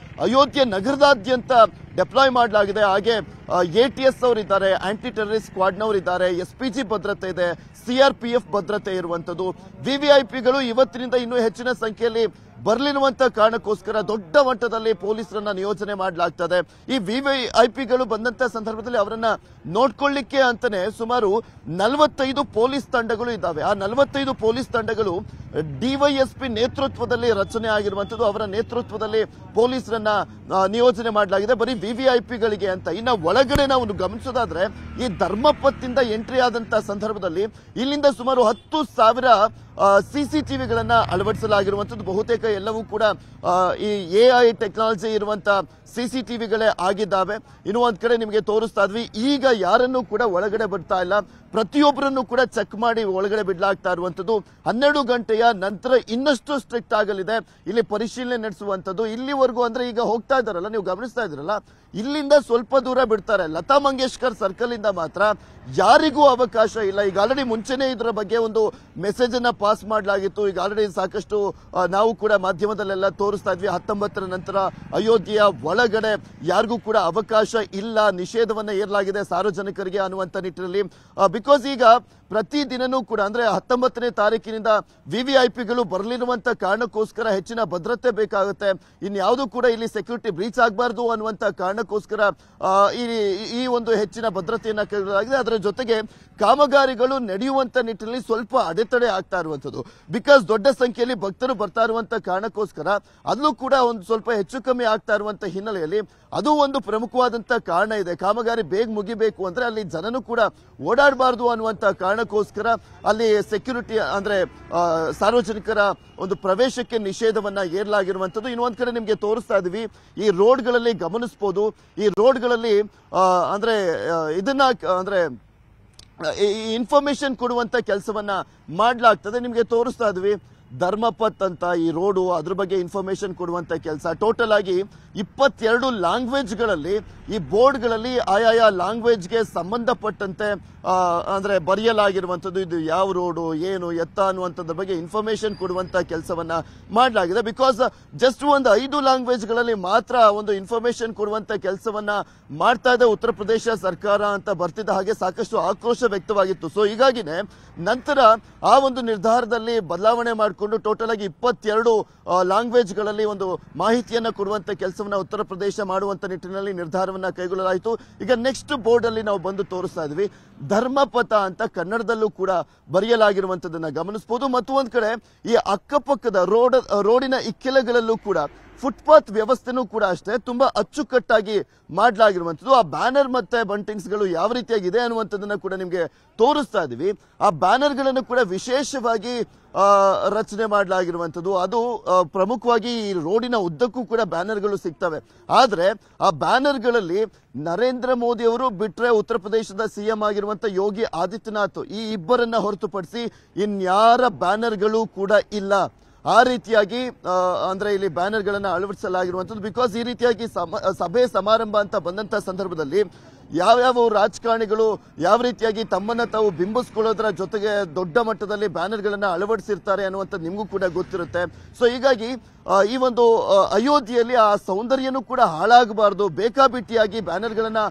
ಅಯೋಧ್ಯೆ ನಗರದಾದ್ಯಂತ ಡೆಪ್ಲಾಯ್ ಮಾಡಲಾಗಿದೆ. ಹಾಗೆ ATS ಅವರಿದ್ದಾರೆ, ಆಂಟಿ ಟೆರರಿಸ್ಟ್ ಸ್ಕ್ವಾಡ್ನವರಿದ್ದಾರೆ, SPG ಭದ್ರತೆ ಇದೆ, CRPF ಭದ್ರತೆ ಇರುವಂತದ್ದು. VVIPಗಳು ಇವತ್ತಿನಿಂದ ಇನ್ನೂ ಹೆಚ್ಚಿನ ಸಂಖ್ಯೆಯಲ್ಲಿ ಬರಲಿರುವಂತ ಕಾರಣಕ್ಕೋಸ್ಕರ ದೊಡ್ಡ ಮಟ್ಟದಲ್ಲಿ ಪೊಲೀಸರನ್ನ ನಿಯೋಜನೆ ಮಾಡಲಾಗ್ತದೆ. ಈ ವಿವಿಐಪಿಗಳು ಬಂದಂತ ಸಂದರ್ಭದಲ್ಲಿ ಅವರನ್ನ ನೋಡ್ಕೊಳ್ಳಿಕ್ಕೆ ಅಂತಾನೆ ಸುಮಾರು 45 ಪೊಲೀಸ್ ತಂಡಗಳು ಇದ್ದಾವೆ. ಆ 45 ಪೊಲೀಸ್ ತಂಡಗಳು ಡಿವೈಎಸ್ಪಿ ನೇತೃತ್ವದಲ್ಲಿ ರಚನೆ ಆಗಿರುವಂತದ್ದು. ಅವರ ನೇತೃತ್ವದಲ್ಲಿ ಪೊಲೀಸರನ್ನ ನಿಯೋಜನೆ ಮಾಡಲಾಗಿದೆ ಬರೀ ವಿವಿಐಪಿಗಳಿಗೆ ಅಂತ. ಇನ್ನ ಒಳಗಡೆ ನಾವು ಗಮನಿಸೋದಾದ್ರೆ ಈ ಧರ್ಮಪತ್ತಿಂದ ಎಂಟ್ರಿ ಆದಂತ ಸಂದರ್ಭದಲ್ಲಿ ಇಲ್ಲಿಂದ ಸುಮಾರು 10,000 ಸಿಸಿಟಿವಿಗಳನ್ನ ಅಳವಡಿಸಲಾಗಿರುವಂತದ್ದು. ಬಹುತೇಕ ಎಲ್ಲವೂ ಕೂಡ ಈ ಎಐ ಟೆಕ್ನಾಲಜಿ ಇರುವಂತ ಸಿಸಿಟಿವಿಗಳೇ ಆಗಿದ್ದಾವೆ. ಇನ್ನು ಒಂದ್ ಕಡೆ ನಿಮಗೆ ತೋರಿಸ್ತಾ ಇದ್ವಿ, ಈಗ ಯಾರನ್ನೂ ಕೂಡ ಒಳಗಡೆ ಬರ್ತಾ ಇಲ್ಲ, ಪ್ರತಿಯೊಬ್ಬರನ್ನು ಕೂಡ ಚೆಕ್ ಮಾಡಿ ಒಳಗಡೆ ಬಿಡ್ಲಾಗ್ತಾ ಇರುವಂತದ್ದು. 12 ಗಂಟೆಯ ನಂತರ ಇನ್ನಷ್ಟು ಸ್ಟ್ರಿಕ್ಟ್ ಆಗಲಿದೆ ಇಲ್ಲಿ ಪರಿಶೀಲನೆ ನಡೆಸುವಂತದ್ದು. ಇಲ್ಲಿವರೆಗೂ ಅಂದ್ರೆ ಈಗ ಹೋಗ್ತಾ ಇದ್ದಾರಲ್ಲ, ನೀವು ಗಮನಿಸ್ತಾ ಇದ್ರಲ್ಲ, ಇಲ್ಲಿಂದ ಸ್ವಲ್ಪ ದೂರ ಬಿಡ್ತಾರೆ. ಲತಾ ಮಂಗೇಶ್ಕರ್ ಸರ್ಕಲ್ ಇಂದ ಮಾತ್ರ ಯಾರಿಗೂ ಅವಕಾಶ ಇಲ್ಲ. ಈಗ ಆಲ್ರೆಡಿ ಮುಂಚೆನೆ ಇದರ ಬಗ್ಗೆ ಒಂದು ಮೆಸೇಜ್ ಅನ್ನ ಪಾಸ್ ಮಾಡಲಾಗಿತ್ತು. ಈಗ ಆಲ್ರೆಡಿ ಸಾಕಷ್ಟು ನಾವು ಕೂಡ ಮಾಧ್ಯಮದಲ್ಲೆಲ್ಲ ತೋರಿಸ್ತಾ ಇದ್ವಿ, 19ರ ನಂತರ ಅಯೋಧ್ಯೆಯ ಒಳಗಡೆ ಯಾರಿಗೂ ಕೂಡ ಅವಕಾಶ ಇಲ್ಲ, ನಿಷೇಧವನ್ನ ಏರಲಾಗಿದೆ ಸಾರ್ವಜನಿಕರಿಗೆ ಅನ್ನುವಂತ ನಿಟ್ಟಿನಲ್ಲಿ. ಬಿಕಾಸ್ ಈಗ ಪ್ರತಿ ದಿನನೂ ಕೂಡ ಅಂದ್ರೆ 19ನೇ ತಾರೀಕಿನಿಂದ ವಿವಿಐಪಿಗಳು ಬರಲಿರುವಂತ ಕಾರಣಕ್ಕೋಸ್ಕರ ಹೆಚ್ಚಿನ ಭದ್ರತೆ ಬೇಕಾಗುತ್ತೆ. ಇನ್ಯಾವುದೂ ಕೂಡ ಇಲ್ಲಿ ಸೆಕ್ಯೂರಿಟಿ ಬ್ರೀಚ್ ಆಗಬಾರ್ದು ಅನ್ನುವಂತ ಕಾರಣಕ್ಕೋಸ್ಕರ ಈ ಒಂದು ಹೆಚ್ಚಿನ ಭದ್ರತೆಯನ್ನ ಕೈಗೊಳ್ಳಲಾಗಿದೆ. ಅದರ ಜೊತೆಗೆ ಕಾಮಗಾರಿಗಳು ನಡೆಯುವಂತ ನಿಟ್ಟಿನಲ್ಲಿ ಸ್ವಲ್ಪ ಅಡೆತಡೆ ಆಗ್ತಾ ಇರುವಂತದ್ದು. ಬಿಕಾಸ್ ದೊಡ್ಡ ಸಂಖ್ಯೆಯಲ್ಲಿ ಭಕ್ತರು ಬರ್ತಾ ಇರುವಂತ ಕಾರಣಕ್ಕೋಸ್ಕರ ಅಲ್ಲೂ ಕೂಡ ಒಂದು ಸ್ವಲ್ಪ ಹೆಚ್ಚು ಕಮ್ಮಿ ಆಗ್ತಾ ಇರುವಂತ ಹಿನ್ನೆಲೆಯಲ್ಲಿ ಅದು ಒಂದು ಪ್ರಮುಖವಾದಂತ ಕಾರಣ ಇದೆ. ಕಾಮಗಾರಿ ಬೇಗ ಮುಗಿಬೇಕು ಅಂದ್ರೆ ಅಲ್ಲಿ ಜನನು ಕೂಡ ಓಡಾಡಬಾರ್ದು ಅನ್ನುವಂತ ಕಾರಣಕ್ಕೋಸ್ಕರ ಅಲ್ಲಿ ಸೆಕ್ಯೂರಿಟಿ ಅಂದ್ರೆ ಸಾರ್ವಜನಿಕರ ಒಂದು ಪ್ರವೇಶಕ್ಕೆ ನಿಷೇಧವನ್ನ ಏರಲಾಗಿರುವಂತದ್ದು. ಇನ್ನೊಂದ್ ಕಡೆ ನಿಮ್ಗೆ ತೋರಿಸ್ತಾ ಇದೀವಿ, ಈ ರೋಡ್ಗಳಲ್ಲಿ ಗಮನಿಸಬಹುದು, ಈ ರೋಡ್ಗಳಲ್ಲಿ ಅಂದ್ರೆ ಇದನ್ನ ಅಂದ್ರೆ ಇನ್ಫಾರ್ಮೇಶನ್ ಕೊಡುವಂತ ಕೆಲಸವನ್ನ ಮಾಡಲಾಗ್ತದೆ. ನಿಮ್ಗೆ ತೋರಿಸ್ತಾ ಇದ್ವಿ ಧರ್ಮಪತ್ ಅಂತ ಈ ರೋಡು, ಅದ್ರ ಬಗ್ಗೆ ಇನ್ಫಾರ್ಮೇಶನ್ ಕೊಡುವಂತ ಕೆಲಸ. ಟೋಟಲ್ ಆಗಿ 22 ಲ್ಯಾಂಗ್ವೇಜ್ಗಳಲ್ಲಿ ಈ ಬೋರ್ಡ್ಗಳಲ್ಲಿ ಆಯಾಯ ಲ್ಯಾಂಗ್ವೇಜ್ಗೆ ಸಂಬಂಧಪಟ್ಟಂತೆ ಅಂದ್ರೆ ಬರೆಯಲಾಗಿರುವಂತದ್ದು. ಇದು ಯಾವ ರೋಡು, ಏನು ಎತ್ತ ಅನ್ನುವಂಥದ್ರ ಬಗ್ಗೆ ಇನ್ಫಾರ್ಮೇಶನ್ ಕೊಡುವಂತ ಕೆಲಸವನ್ನ ಮಾಡಲಾಗಿದೆ. ಬಿಕಾಸ್ ಜಸ್ಟ್ ಒಂದು 5 ಲ್ಯಾಂಗ್ವೇಜ್ಗಳಲ್ಲಿ ಮಾತ್ರ ಒಂದು ಇನ್ಫಾರ್ಮೇಶನ್ ಕೊಡುವಂತ ಕೆಲಸವನ್ನ ಮಾಡ್ತಾ ಇದೆ ಉತ್ತರ ಪ್ರದೇಶ ಸರ್ಕಾರ ಅಂತ ಬರ್ತಿದ್ದ ಹಾಗೆ ಸಾಕಷ್ಟು ಆಕ್ರೋಶ ವ್ಯಕ್ತವಾಗಿತ್ತು. ಸೊ ಹೀಗಾಗಿನೇ ನಂತರ ಆ ಒಂದು ನಿರ್ಧಾರದಲ್ಲಿ ಬದಲಾವಣೆ ಮಾಡಿಕೊಂಡು ಟೋಟಲ್ ಆಗಿ 22 ಲ್ಯಾಂಗ್ವೇಜ್ಗಳಲ್ಲಿ ಒಂದು ಮಾಹಿತಿಯನ್ನ ಕೊಡುವಂತ ಕೆಲಸವನ್ನ ಉತ್ತರ ಪ್ರದೇಶ ಮಾಡುವಂತ ನಿಟ್ಟಿನಲ್ಲಿ ನಿರ್ಧಾರವನ್ನ ಕೈಗೊಳ್ಳಲಾಯಿತು. ಈಗ ನೆಕ್ಸ್ಟ್ ಬೋರ್ಡ್ ಅಲ್ಲಿ ನಾವು ಬಂದು ತೋರಿಸ್ತಾ ಇದ್ವಿ, ಧರ್ಮಪಥ ಅಂತ ಕನ್ನಡದಲ್ಲೂ ಕೂಡ ಬರೆಯಲಾಗಿರುವಂತದನ್ನ ಗಮನಿಸಬಹುದು. ಮತ್ತು ಒಂದ್ ಕಡೆ ಈ ಅಕ್ಕಪಕ್ಕದ ರೋಡಿನ ಇಕ್ಕೆಲಗಳಲ್ಲೂ ಕೂಡ ಫುಟ್ಪಾತ್ ವ್ಯವಸ್ಥೆನೂ ಕೂಡ ಅಷ್ಟೇ ತುಂಬಾ ಅಚ್ಚುಕಟ್ಟಾಗಿ ಮಾಡಲಾಗಿರುವಂತದ್ದು. ಆ ಬ್ಯಾನರ್ ಮತ್ತೆ ಬಂಟಿಂಗ್ಸ್ ಗಳು ಯಾವ ರೀತಿಯಾಗಿದೆ ಅನ್ನುವಂಥದ್ದನ್ನ ಕೂಡ ನಿಮ್ಗೆ ತೋರಿಸ್ತಾ ಇದೀವಿ. ಆ ಬ್ಯಾನರ್ ಗಳನ್ನು ಕೂಡ ವಿಶೇಷವಾಗಿ ರಚನೆ ಮಾಡಲಾಗಿರುವಂತದ್ದು. ಅದು ಪ್ರಮುಖವಾಗಿ ಈ ರೋಡಿನ ಉದ್ದಕ್ಕೂ ಕೂಡ ಬ್ಯಾನರ್ಗಳು ಸಿಗ್ತವೆ. ಆದ್ರೆ ಆ ಬ್ಯಾನರ್ಗಳಲ್ಲಿ ನರೇಂದ್ರ ಮೋದಿ ಅವರು ಬಿಟ್ರೆ ಉತ್ತರ ಪ್ರದೇಶದ ಸಿಎಂ ಆಗಿರುವಂತ ಯೋಗಿ ಆದಿತ್ಯನಾಥ್ ಈ ಇಬ್ಬರನ್ನ ಹೊರತುಪಡಿಸಿ ಇನ್ಯಾರ ಬ್ಯಾನರ್ಗಳು ಕೂಡ ಇಲ್ಲ. ಆ ರೀತಿಯಾಗಿ ಅಂದ್ರೆ ಇಲ್ಲಿ ಬ್ಯಾನರ್ ಗಳನ್ನ ಅಳವಡಿಸಲಾಗಿರುವಂತದ್ದು. ಬಿಕಾಸ್ ಈ ರೀತಿಯಾಗಿ ಸಭೆ ಸಮಾರಂಭ ಅಂತ ಬಂದಂತ ಸಂದರ್ಭದಲ್ಲಿ ಯಾವ್ಯಾವ ರಾಜಕಾರಣಿಗಳು ಯಾವ ರೀತಿಯಾಗಿ ತಮ್ಮನ್ನ ತಾವು ಬಿಂಬಿಸ್ಕೊಳ್ಳೋದ್ರ ಜೊತೆಗೆ ದೊಡ್ಡ ಮಟ್ಟದಲ್ಲಿ ಬ್ಯಾನರ್ ಗಳನ್ನ ಅಳವಡಿಸಿರ್ತಾರೆ ಅನ್ನುವಂಥದ್ದು ನಿಮಗೂ ಕೂಡ ಗೊತ್ತಿರುತ್ತೆ. ಸೊ ಹೀಗಾಗಿ ಈ ಒಂದು ಅಯೋಧ್ಯೆಯಲ್ಲಿ ಆ ಸೌಂದರ್ಯನೂ ಕೂಡ ಹಾಳಾಗಬಾರ್ದು, ಬೇಕಾಬಿಟ್ಟಿಯಾಗಿ ಬ್ಯಾನರ್ ಗಳನ್ನ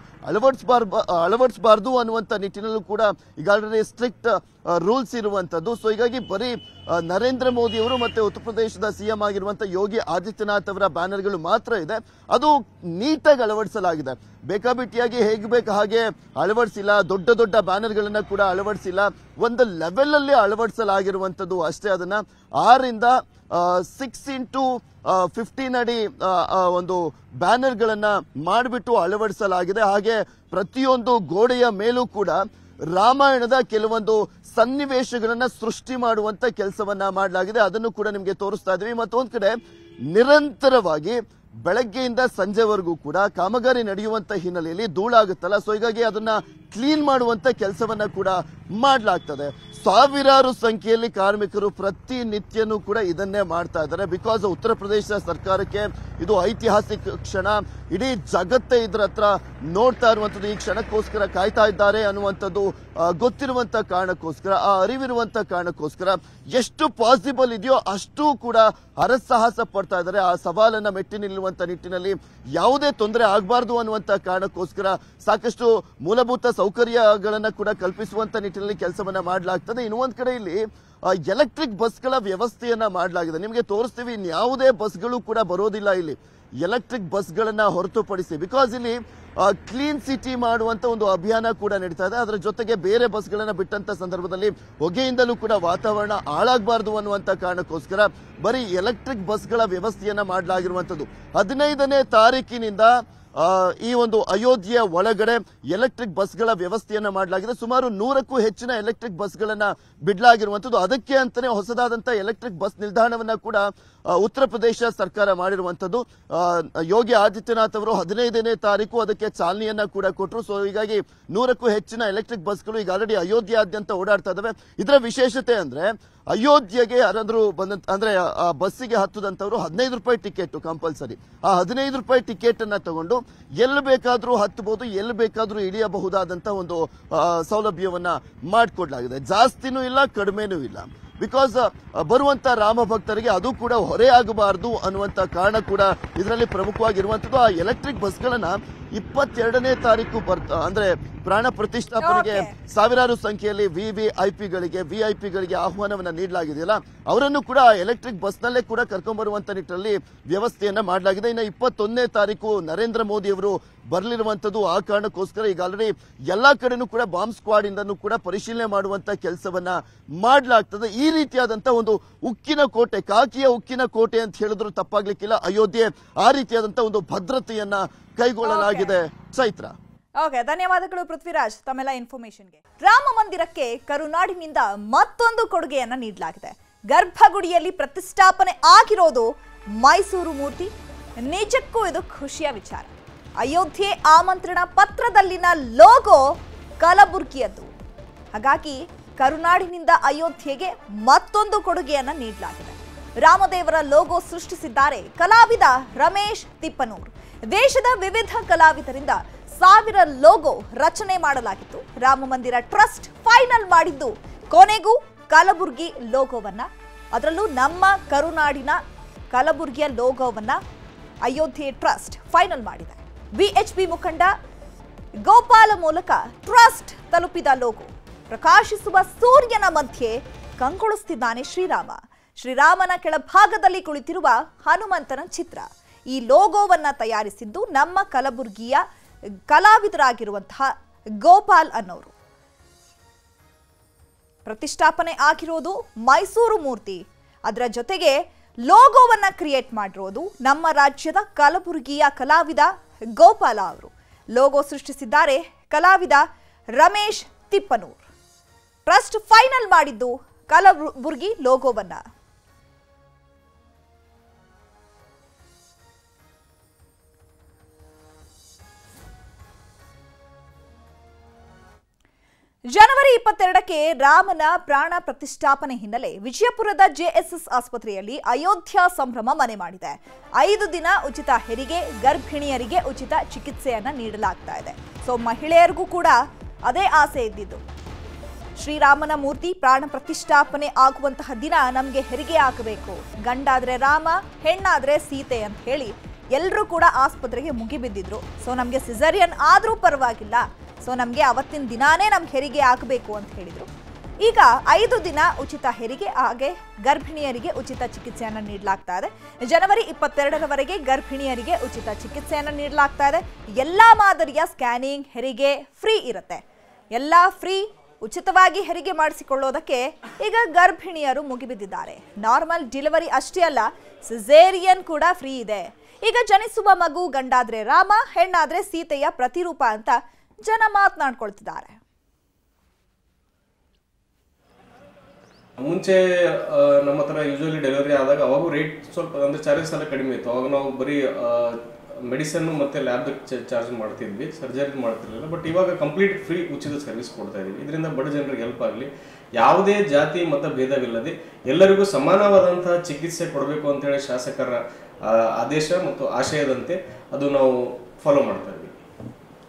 ಅಳವಡಿಸಬಾರ್ದು ಅನ್ನುವಂತ ನಿಟ್ಟಿನಲ್ಲೂ ಕೂಡ ಈಗಾಗಲೇ ಸ್ಟ್ರಿಕ್ಟ್ ರೂಲ್ಸ್ ಇರುವಂತದ್ದು. ಸೊ ಹೀಗಾಗಿ ಬರೀ ನರೇಂದ್ರ ಮೋದಿ ಅವರು ಮತ್ತೆ ಉತ್ತರ ಪ್ರದೇಶದ ಸಿಎಂ ಆಗಿರುವಂತ ಯೋಗಿ ಆದಿತ್ಯನಾಥ್ ಅವರ ಬ್ಯಾನರ್ಗಳು ಮಾತ್ರ ಇದೆ. ಅದು ನೀಟಾಗಿ ಅಳವಡಿಸಲಾಗಿದೆ, ಬೇಕಾಬಿಟ್ಟಿಯಾಗಿ ಹೇಗೆ ಬೇಕು ಹಾಗೆ ಅಳವಡಿಸಿಲ್ಲ. ದೊಡ್ಡ ದೊಡ್ಡ ಬ್ಯಾನರ್ ಗಳನ್ನ ಕೂಡ ಅಳವಡಿಸಿಲ್ಲ, ಒಂದು ಲೆವೆಲ್ ಅಲ್ಲಿ ಅಳವಡಿಸಲಾಗಿರುವಂತದ್ದು ಅಷ್ಟೇ. ಅದನ್ನ 6ರಿಂದ 6x15 ಅಡಿ ಒಂದು ಬ್ಯಾನರ್ ಗಳನ್ನ ಮಾಡಿಬಿಟ್ಟು ಅಳವಡಿಸಲಾಗಿದೆ. ಹಾಗೆ ಪ್ರತಿಯೊಂದು ಗೋಡೆಯ ಮೇಲೂ ಕೂಡ ರಾಮಾಯಣದ ಕೆಲವೊಂದು ಸನ್ನಿವೇಶಗಳನ್ನ ಸೃಷ್ಟಿ ಮಾಡುವಂತ ಕೆಲಸವನ್ನ ಮಾಡಲಾಗಿದೆ. ಅದನ್ನು ಕೂಡ ನಿಮ್ಗೆ ತೋರಿಸ್ತಾ ಇದ್ವಿ. ಮತ್ತೊಂದ್ ಕಡೆ ನಿರಂತರವಾಗಿ ಬೆಳಗ್ಗೆಯಿಂದ ಸಂಜೆವರೆಗೂ ಕೂಡ ಕಾಮಗಾರಿ ನಡೆಯುವಂತ ಹಿನ್ನೆಲೆಯಲ್ಲಿ ಧೂಳಾಗುತ್ತಲ್ಲ, ಸೊ ಹೀಗಾಗಿ ಅದನ್ನ ಕ್ಲೀನ್ ಮಾಡುವಂತ ಕೆಲಸವನ್ನ ಕೂಡ ಮಾಡಲಾಗ್ತದೆ. ಸಾವಿರಾರು ಸಂಖ್ಯೆಯಲ್ಲಿ ಕಾರ್ಮಿಕರು ಪ್ರತಿನಿತ್ಯನೂ ಕೂಡ ಇದನ್ನೇ ಮಾಡ್ತಾ ಇದ್ದಾರೆ. ಬಿಕಾಸ್ ಉತ್ತರ ಪ್ರದೇಶ ಸರ್ಕಾರಕ್ಕೆ ಇದು ಐತಿಹಾಸಿಕ ಕ್ಷಣ. ಇಡೀ ಜಗತ್ತೇ ಇದ್ರ ಹತ್ರ ನೋಡ್ತಾ ಇರುವಂತದ್ದು, ಈ ಕ್ಷಣಕ್ಕೋಸ್ಕರ ಕಾಯ್ತಾ ಇದ್ದಾರೆ ಅನ್ನುವಂಥದ್ದು ಗೊತ್ತಿರುವಂತ ಕಾರಣಕ್ಕೋಸ್ಕರ, ಆ ಅರಿವಿರುವಂತ ಕಾರಣಕ್ಕೋಸ್ಕರ ಎಷ್ಟು ಪಾಸಿಬಲ್ ಇದೆಯೋ ಅಷ್ಟು ಕೂಡ ಹರಸಾಹಸ ಪಡ್ತಾ ಇದ್ದಾರೆ. ಆ ಸವಾಲನ್ನ ಮೆಟ್ಟಿ ನಿಲ್ಲುವಂತ ನಿಟ್ಟಿನಲ್ಲಿ ಯಾವುದೇ ತೊಂದರೆ ಆಗಬಾರ್ದು ಅನ್ನುವಂತ ಕಾರಣಕ್ಕೋಸ್ಕರ ಸಾಕಷ್ಟು ಮೂಲಭೂತ ಸೌಕರ್ಯಗಳನ್ನ ಕೂಡ ಕಲ್ಪಿಸುವಂತ ನಿಟ್ಟಿನಲ್ಲಿ ಕೆಲಸವನ್ನ ಮಾಡಲಾಗ್ತದೆ. ಇನ್ನೊಂದ್ ಕಡೆ ಇಲ್ಲಿ ಎಲೆಕ್ಟ್ರಿಕ್ ಬಸ್ಗಳ ವ್ಯವಸ್ಥೆಯನ್ನ ಮಾಡಲಾಗಿದೆ. ನಿಮಗೆ ತೋರಿಸ್ತೀವಿ, ಇನ್ಯಾವುದೇ ಬಸ್ಗಳು ಕೂಡ ಬರೋದಿಲ್ಲ ಇಲ್ಲಿ ಎಲೆಕ್ಟ್ರಿಕ್ ಬಸ್ಗಳನ್ನ ಹೊರತುಪಡಿಸಿ. ಬಿಕಾಸ್ ಇಲ್ಲಿ ಕ್ಲೀನ್ ಸಿಟಿ ಮಾಡುವಂತ ಒಂದು ಅಭಿಯಾನ ಕೂಡ ನಡೀತಾ ಇದೆ. ಅದರ ಜೊತೆಗೆ ಬೇರೆ ಬಸ್ಗಳನ್ನ ಬಿಟ್ಟಂತ ಸಂದರ್ಭದಲ್ಲಿ ಹೊಗೆಯಿಂದಲೂ ಕೂಡ ವಾತಾವರಣ ಹಾಳಾಗಬಾರದು ಅನ್ನುವಂತ ಕಾರಣಕ್ಕೋಸ್ಕರ ಬರೀ ಎಲೆಕ್ಟ್ರಿಕ್ ಬಸ್ಗಳ ವ್ಯವಸ್ಥೆಯನ್ನ ಮಾಡಲಾಗಿರುವಂತದ್ದು. 15ನೇ ತಾರೀಕಿನಿಂದ ಈ ಒಂದು ಅಯೋಧ್ಯೆಯ ಒಳಗಡೆ ಎಲೆಕ್ಟ್ರಿಕ್ ಬಸ್ಗಳ ವ್ಯವಸ್ಥೆಯನ್ನ ಮಾಡಲಾಗಿದೆ. ಸುಮಾರು 100ಕ್ಕೂ ಹೆಚ್ಚಿನ ಎಲೆಕ್ಟ್ರಿಕ್ ಬಸ್ಗಳನ್ನ ಬಿಡಲಾಗಿರುವಂತದ್ದು. ಅದಕ್ಕೆ ಅಂತಾನೆ ಹೊಸದಾದಂತ ಎಲೆಕ್ಟ್ರಿಕ್ ಬಸ್ ನಿಲ್ದಾಣವನ್ನ ಕೂಡ ಉತ್ತರ ಪ್ರದೇಶ ಸರ್ಕಾರ ಮಾಡಿರುವಂತದ್ದು. ಯೋಗಿ ಆದಿತ್ಯನಾಥ್ ಅವರು 15ನೇ ತಾರೀಕು ಅದಕ್ಕೆ ಚಾಲನೆಯನ್ನ ಕೂಡ ಕೊಟ್ಟರು. ಸೊ ಹೀಗಾಗಿ 100ಕ್ಕೂ ಹೆಚ್ಚಿನ ಎಲೆಕ್ಟ್ರಿಕ್ ಬಸ್ಗಳು ಈಗ ಆಲ್ರೆಡಿ ಅಯೋಧ್ಯೆಯಾದ್ಯಂತ ಓಡಾಡ್ತಾ ಇದಾವೆ. ಇದರ ವಿಶೇಷತೆ ಅಂದ್ರೆ ಅಯೋಧ್ಯೆಗೆ ಯಾರಾದ್ರೂ ಅಂದ್ರೆ ಬಸ್ಸಿಗೆ ಹತ್ತದಂತವ್ರು 15 ರೂಪಾಯಿ ಟಿಕೆಟ್ ಕಂಪಲ್ಸರಿ. ಆ 15 ರೂಪಾಯಿ ಟಿಕೆಟ್ ಅನ್ನ ತಗೊಂಡು ಎಲ್ಲಿ ಬೇಕಾದ್ರೂ ಹತ್ತಬಹುದು, ಎಲ್ಲಿ ಬೇಕಾದ್ರೂ ಇಳಿಯಬಹುದಾದಂತ ಒಂದು ಸೌಲಭ್ಯವನ್ನ ಮಾಡಿಕೊಡ್ಲಾಗಿದೆ. ಜಾಸ್ತಿನೂ ಇಲ್ಲ, ಕಡಿಮೆನೂ ಇಲ್ಲ. ಬಿಕಾಸ್ ಬರುವಂತ ರಾಮ ಭಕ್ತರಿಗೆ ಅದು ಕೂಡ ಹೊರೆ ಆಗಬಾರದು ಅನ್ನುವಂತ ಕಾರಣ ಕೂಡ ಇದರಲ್ಲಿ ಪ್ರಮುಖವಾಗಿರುವಂತದ್ದು. ಆ ಎಲೆಕ್ಟ್ರಿಕ್ ಬಸ್ಗಳನ್ನ 22ನೇ ತಾರೀಕು ಅಂದ್ರೆ ಪ್ರಾಣ ಪ್ರತಿಷ್ಠಾಪನೆಗೆ ಸಾವಿರಾರು ಸಂಖ್ಯೆಯಲ್ಲಿ ವಿಐಪಿಗಳಿಗೆ ಆಹ್ವಾನವನ್ನ ನೀಡಲಾಗಿದೆಯಲ್ಲ, ಅವರನ್ನು ಕೂಡ ಎಲೆಕ್ಟ್ರಿಕ್ ಬಸ್ನಲ್ಲೇ ಕೂಡ ಕರ್ಕೊಂಡ್ಬರುವಂತ ನಿಟ್ಟಿನಲ್ಲಿ ವ್ಯವಸ್ಥೆಯನ್ನ ಮಾಡಲಾಗಿದೆ. ಇನ್ನು 21ನೇ ತಾರೀಕು ನರೇಂದ್ರ ಮೋದಿ ಅವರು ಬರಲಿರುವಂತದ್ದು. ಆ ಕಾರಣಕ್ಕೋಸ್ಕರ ಈಗ ಆಲ್ರೆಡಿ ಎಲ್ಲಾ ಕಡೆನೂ ಕೂಡ ಬಾಂಬ್ ಸ್ಕ್ವಾಡ್ ಇಂದನೂ ಕೂಡ ಪರಿಶೀಲನೆ ಮಾಡುವಂತ ಕೆಲಸವನ್ನ ಮಾಡಲಾಗ್ತದೆ. ಈ ರೀತಿಯಾದಂತ ಒಂದು ಉಕ್ಕಿನ ಕೋಟೆ, ಕಾಕಿಯ ಉಕ್ಕಿನ ಕೋಟೆ ಅಂತ ಹೇಳಿದ್ರು ತಪ್ಪಾಗ್ಲಿಕ್ಕಿಲ್ಲ. ಅಯೋಧ್ಯೆ ಆ ರೀತಿಯಾದಂತ ಒಂದು ಭದ್ರತೆಯನ್ನ ಕೈಗೊಳ್ಳಲಾಗಿದೆ. ಚೈತ್ರ. ಓಕೆ, ಧನ್ಯವಾದಗಳು ಪೃಥ್ವಿರಾಜ್ ತಮ್ಮೆಲ್ಲ ಇನ್ಫಾರ್ಮೇಶನ್ಗೆ. ರಾಮ ಮಂದಿರಕ್ಕೆ ಕರುನಾಡಿನಿಂದ ಮತ್ತೊಂದು ಕೊಡುಗೆಯನ್ನ ನೀಡಲಾಗಿದೆ. ಗರ್ಭಗುಡಿಯಲ್ಲಿ ಪ್ರತಿಷ್ಠಾಪನೆ ಆಗಿರೋದು ಮೈಸೂರು ಮೂರ್ತಿ. ನಿಜಕ್ಕೂ ಇದು ಖುಷಿಯ ವಿಚಾರ. ಅಯೋಧ್ಯೆ ಆಮಂತ್ರಣ ಪತ್ರದಲ್ಲಿನ ಲೋಗೋ ಕಲಬುರ್ಗಿಯದ್ದು. ಹಾಗಾಗಿ ಕರುನಾಡಿನಿಂದ ಅಯೋಧ್ಯೆಗೆ ಮತ್ತೊಂದು ಕೊಡುಗೆಯನ್ನ ನೀಡಲಾಗಿದೆ. ರಾಮದೇವರ ಲೋಗೋ ಸೃಷ್ಟಿಸಿದ್ದಾರೆ ಕಲಾವಿದ ರಮೇಶ್ ತಿಪ್ಪನೂರ್. ದೇಶದ ವಿವಿಧ ಕಲಾವಿದರಿಂದ 1000 ಲೋಗೋ ರಚನೆ ಮಾಡಲಾಗಿತ್ತು. ರಾಮ ಮಂದಿರ ಟ್ರಸ್ಟ್ ಫೈನಲ್ ಮಾಡಿದ್ದು ಕೊನೆಗೂ ಕಲಬುರ್ಗಿ ಲೋಗೋವನ್ನ, ಅದರಲ್ಲೂ ನಮ್ಮ ಕರುನಾಡಿನ ಕಲಬುರ್ಗಿಯ ಲೋಗೋವನ್ನ ಅಯೋಧ್ಯೆ ಟ್ರಸ್ಟ್ ಫೈನಲ್ ಮಾಡಿದೆ. ವಿಎಚ್ಪಿ ಮುಖಂಡ ಗೋಪಾಲ ಮೂಲಕ ಟ್ರಸ್ಟ್ ತಲುಪಿದ ಲೋಗೋ ಪ್ರಕಾಶಿಸುವ ಸೂರ್ಯನ ಮಧ್ಯೆ ಕಂಗೊಳಿಸುತ್ತಿದ್ದಾನೆ ಶ್ರೀರಾಮ. ಶ್ರೀರಾಮನ ಕೆಳಭಾಗದಲ್ಲಿ ಕುಳಿತಿರುವ ಹನುಮಂತನ ಚಿತ್ರ. ಈ ಲೋಗೋವನ್ನ ತಯಾರಿಸಿದ್ದು ನಮ್ಮ ಕಲಬುರ್ಗಿಯ ಕಲಾವಿದರಾಗಿರುವಂತಹ ಗೋಪಾಲ್ ಅನ್ನೋರು. ಪ್ರತಿಷ್ಠಾಪನೆ ಆಗಿರೋದು ಮೈಸೂರು ಮೂರ್ತಿ. ಅದರ ಜೊತೆಗೆ ಲೋಗೋವನ್ನ ಕ್ರಿಯೇಟ್ ಮಾಡಿರೋದು ನಮ್ಮ ರಾಜ್ಯದ ಕಲಬುರ್ಗಿಯ ಕಲಾವಿದ ಗೋಪಾಲ ಅವರು. ಲೋಗೋ ಸೃಷ್ಟಿಸಿದ್ದಾರೆ ಕಲಾವಿದ ರಮೇಶ್ ತಿಪ್ಪನೂರ್. ಟ್ರಸ್ಟ್ ಫೈನಲ್ ಮಾಡಿದ್ದು ಕಲಬುರ್ಗಿ ಲೋಗೋವನ್ನ. ಜನವರಿ 22ಕ್ಕೆ ರಾಮನ ಪ್ರಾಣ ಪ್ರತಿಷ್ಠಾಪನೆ ಹಿನ್ನೆಲೆ ವಿಜಯಪುರದ ಜೆಎಸ್ಎಸ್ ಆಸ್ಪತ್ರೆಯಲ್ಲಿ ಅಯೋಧ್ಯ ಸಂಭ್ರಮ ಮನೆ ಮಾಡಿದೆ. 5 ದಿನ ಉಚಿತ ಹೆರಿಗೆ, ಗರ್ಭಿಣಿಯರಿಗೆ ಉಚಿತ ಚಿಕಿತ್ಸೆಯನ್ನ ನೀಡಲಾಗ್ತಾ ಇದೆ. ಸೊ ಮಹಿಳೆಯರಿಗೂ ಕೂಡ ಅದೇ ಆಸೆ ಇದ್ದಿದ್ದು. ಶ್ರೀರಾಮನ ಮೂರ್ತಿ ಪ್ರಾಣ ಪ್ರತಿಷ್ಠಾಪನೆ ಆಗುವಂತಹ ದಿನ ನಮಗೆ ಹೆರಿಗೆ ಆಗಬೇಕು, ಗಂಡಾದ್ರೆ ರಾಮ, ಹೆಣ್ಣಾದ್ರೆ ಸೀತೆ ಅಂತ ಹೇಳಿ ಎಲ್ಲರೂ ಕೂಡ ಆಸ್ಪತ್ರೆಗೆ ಮುಗಿಬಿದ್ದಿದ್ರು. ಸೊ ನಮಗೆ ಸಿಸೇರಿಯನ್ ಆದ್ರೂ ಪರವಾಗಿಲ್ಲ, ಸೊ ನಮಗೆ ಅವತ್ತಿನ ದಿನಾನೇ ನಮ್ಗೆ ಹೆರಿಗೆ ಆಗಬೇಕು ಅಂತ ಹೇಳಿದ್ರು. ಈಗ 5 ದಿನ ಉಚಿತ ಹೆರಿಗೆ, ಹಾಗೆ ಗರ್ಭಿಣಿಯರಿಗೆ ಉಚಿತ ಚಿಕಿತ್ಸೆಯನ್ನು ನೀಡಲಾಗ್ತಾ ಇದೆ. ಜನವರಿ 22ರವರೆಗೆ ಗರ್ಭಿಣಿಯರಿಗೆ ಉಚಿತ ಚಿಕಿತ್ಸೆಯನ್ನು ನೀಡಲಾಗ್ತಾ ಇದೆ. ಎಲ್ಲ ಮಾದರಿಯ ಸ್ಕ್ಯಾನಿಂಗ್, ಹೆರಿಗೆ ಫ್ರೀ ಇರುತ್ತೆ. ಎಲ್ಲ ಫ್ರೀ, ಉಚಿತವಾಗಿ ಹೆರಿಗೆ ಮಾಡಿಸಿಕೊಳ್ಳೋದಕ್ಕೆ ಈಗ ಗರ್ಭಿಣಿಯರು ಮುಗಿಬಿದ್ದಿದ್ದಾರೆ. ನಾರ್ಮಲ್ ಡೆಲಿವರಿ ಅಷ್ಟೇ ಅಲ್ಲ, ಸಿಸೇರಿಯನ್ ಕೂಡ ಫ್ರೀ ಇದೆ. ಈಗ ಜನಿಸುವ ಮಗು ಗಂಡಾದ್ರೆ ರಾಮ, ಹೆಣ್ಣಾದ್ರೆ ಸೀತೆಯ ಪ್ರತಿರೂಪ ಅಂತ ಜನ ಮಾತನಾಡ್ಕೊಳ್ತಿದ್ದಾರೆ. ಮುಂಚೆ ನಮ್ಮ ಹತ್ರ ಯೂಶುವಲಿ ಡೆಲಿವರಿ ಆದಾಗ ಅವಾಗ ರೇಟ್ ಸ್ವಲ್ಪ ಅಂದ್ರೆ ಚಾರ್ಜಸ್ ಎಲ್ಲ ಕಡಿಮೆ ಇತ್ತು. ಅವಾಗ ನಾವು ಬರೀ ಮೆಡಿಸನ್ ಮತ್ತೆ ಲ್ಯಾಬ್ ಚಾರ್ಜ್ ಮಾಡ್ತಿದ್ವಿ, ಸರ್ಜರಿ ಮಾಡ್ತಿರ್ಲಿಲ್ಲ. ಬಟ್ ಇವಾಗ ಕಂಪ್ಲೀಟ್ ಫ್ರೀ ಉಚಿತ ಸರ್ವಿಸ್ ಕೊಡ್ತಾ ಇದೀವಿ. ಇದರಿಂದ ಬಡ ಜನರಿಗೆ ಹೆಲ್ಪ್ ಆಗಲಿ, ಯಾವುದೇ ಜಾತಿ ಮತ ಭೇದವಿಲ್ಲದೆ ಎಲ್ಲರಿಗೂ ಸಮಾನವಾದಂತಹ ಚಿಕಿತ್ಸೆ ಕೊಡಬೇಕು ಅಂತ ಹೇಳಿ ಶಾಸಕರ ಆದೇಶ ಮತ್ತು ಆಶಯದಂತೆ ಅದು ನಾವು ಫಾಲೋ ಮಾಡ್ತಾ ಇದ್ವಿ.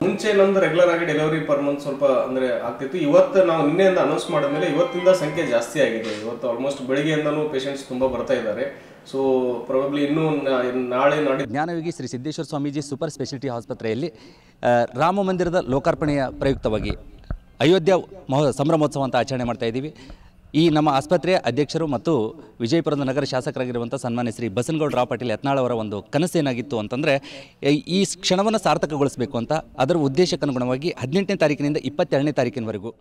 ಮುಂಚೆ ನಮ್ದು ರೆಗ್ಯುಲರ್ ಆಗಿ ಡೆಲಿವರಿ ಪರ್ ಮಂತ್ ಸ್ವಲ್ಪ ಅಂದ್ರೆ ಆಗ್ತಿತ್ತು. ಇವತ್ತು ನಾವು ನಿನ್ನೆಯಿಂದ ಅನೌನ್ಸ್ ಮಾಡಿದ್ಮೇಲೆ ಇವತ್ತಿಂದ ಸಂಖ್ಯೆ ಜಾಸ್ತಿ ಆಗಿದೆ. ಇವತ್ತು ಆಲ್ಮೋಸ್ಟ್ ಬೆಳಿಗ್ಗೆಯಿಂದನೂ ಪೇಷಂಟ್ಸ್ ತುಂಬಾ ಬರ್ತಾ ಇದ್ದಾರೆ. ಸೊ ಪ್ರಾಬಬ್ಲಿ ಇನ್ನೂ ನಾಳೆ ನಾಡಿ ಜ್ಞಾನಯೋಗಿ ಶ್ರೀ ಸಿದ್ದೇಶ್ವರ ಸ್ವಾಮೀಜಿ ಸೂಪರ್ ಸ್ಪೆಷಾಲಿಟಿ ಆಸ್ಪತ್ರೆಯಲ್ಲಿ ರಾಮ ಮಂದಿರದ ಲೋಕಾರ್ಪಣೆಯ ಪ್ರಯುಕ್ತವಾಗಿ ಅಯೋಧ್ಯ ಸಂಭ್ರಮೋತ್ಸವ ಅಂತ ಆಚರಣೆ ಮಾಡ್ತಾ ಇದ್ದೀವಿ. ಈ ನಮ್ಮ ಆಸ್ಪತ್ರೆಯ ಅಧ್ಯಕ್ಷರು ಮತ್ತು ವಿಜಯಪುರದ ನಗರ ಶಾಸಕರಾಗಿರುವಂಥ ಸನ್ಮಾನ್ಯ ಶ್ರೀ ಬಸನಗೌಡ ಪಾಟೀಲ್ ಯತ್ನಾಳ್ ಅವರ ಒಂದು ಕನಸೇನಾಗಿತ್ತು ಅಂತಂದರೆ ಈ ಕ್ಷಣವನ್ನು ಸಾರ್ಥಕಗೊಳಿಸಬೇಕು ಅಂತ. ಅದರ ಉದ್ದೇಶಕ್ಕನುಗುಣವಾಗಿ 18ನೇ ತಾರೀಕಿನಿಂದ 22ನೇ ತಾರೀಕಿನವರೆಗೂ